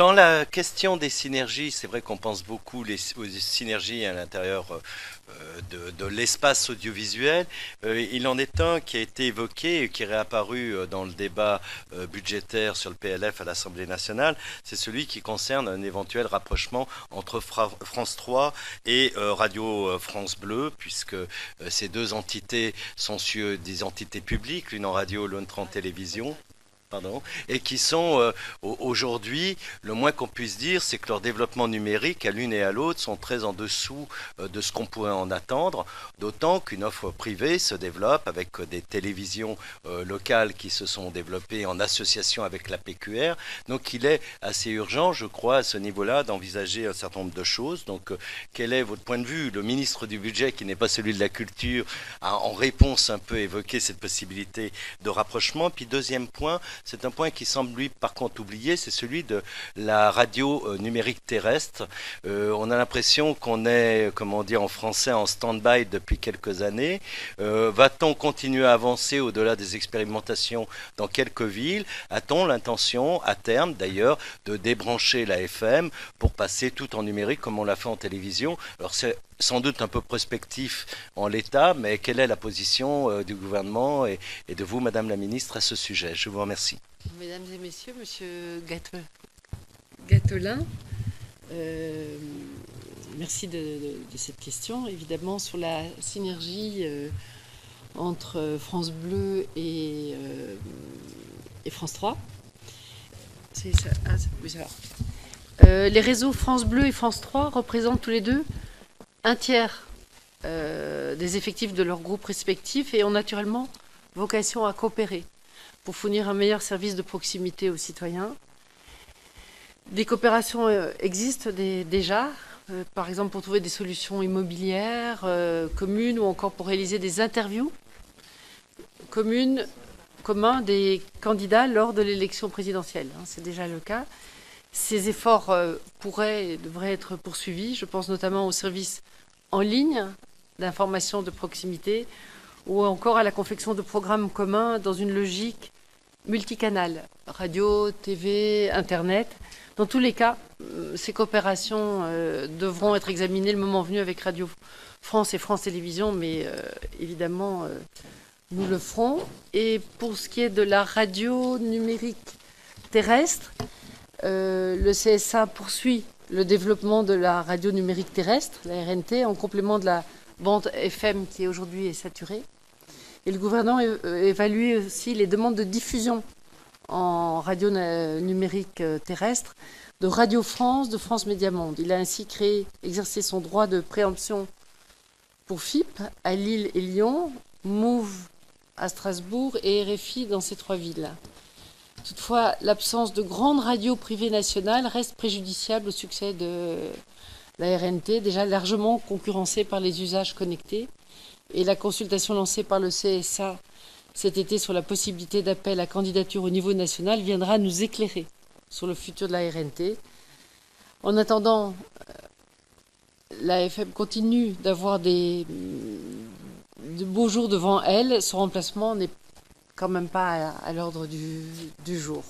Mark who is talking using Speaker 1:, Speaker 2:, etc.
Speaker 1: Dans la question des synergies, c'est vrai qu'on pense beaucoup aux synergies à l'intérieur de l'espace audiovisuel. Il en est un qui a été évoqué et qui est réapparu dans le débat budgétaire sur le PLF à l'Assemblée nationale. C'est celui qui concerne un éventuel rapprochement entre France 3 et Radio France Bleu, puisque ces deux entités sont sur des entités publiques, l'une en radio, l'autre en télévision. Pardon, et qui sont aujourd'hui, le moins qu'on puisse dire, c'est que leur développement numérique à l'une et à l'autre sont très en dessous de ce qu'on pourrait en attendre, d'autant qu'une offre privée se développe avec des télévisions locales qui se sont développées en association avec la PQR. Donc il est assez urgent, je crois, à ce niveau-là, d'envisager un certain nombre de choses. Donc quel est votre point de vue? Le ministre du Budget, qui n'est pas celui de la Culture, a en réponse un peu évoqué cette possibilité de rapprochement. Puis deuxième point, c'est un point qui semble, lui, par contre, oublié, c'est celui de la radio numérique terrestre. On a l'impression qu'on est, comment dire en français, en stand-by depuis quelques années. Va-t-on continuer à avancer au-delà des expérimentations dans quelques villes? A-t-on l'intention, à terme d'ailleurs, de débrancher la FM pour passer tout en numérique comme on l'a fait en télévision? Alors c'est sans doute un peu prospectif en l'état, mais quelle est la position du gouvernement et de vous, Madame la Ministre, à ce sujet? Je vous remercie.
Speaker 2: Mesdames et Messieurs, Monsieur Gattelin, merci de cette question. Évidemment, sur la synergie entre France Bleu et France 3. C'est ça. Ah, oui, ça va. Les réseaux France Bleu et France 3 représentent tous les deux un tiers des effectifs de leurs groupes respectifs et ont naturellement vocation à coopérer pour fournir un meilleur service de proximité aux citoyens. Des coopérations existent déjà, par exemple pour trouver des solutions immobilières communes ou encore pour réaliser des interviews communes des candidats lors de l'élection présidentielle. C'est déjà le cas. Ces efforts pourraient et devraient être poursuivis. Je pense notamment aux services en ligne d'information de proximité ou encore à la confection de programmes communs dans une logique multicanale, radio, TV, Internet. Dans tous les cas, ces coopérations devront être examinées le moment venu avec Radio France et France Télévisions, mais évidemment, nous le ferons. Et pour ce qui est de la radio numérique terrestre, le CSA poursuit le développement de la radio numérique terrestre, la RNT, en complément de la bande FM qui aujourd'hui est saturée. Et le gouvernement évalue aussi les demandes de diffusion en radio numérique terrestre de Radio France, de France Média Monde. Il a ainsi exercé son droit de préemption pour FIP à Lille et Lyon, Move à Strasbourg et RFI dans ces trois villes. Toutefois, l'absence de grandes radios privées nationales reste préjudiciable au succès de la RNT, déjà largement concurrencée par les usages connectés. Et la consultation lancée par le CSA cet été sur la possibilité d'appel à candidature au niveau national viendra nous éclairer sur le futur de la RNT. En attendant, la FM continue d'avoir de beaux jours devant elle. Son remplacement n'est quand même pas à l'ordre du jour.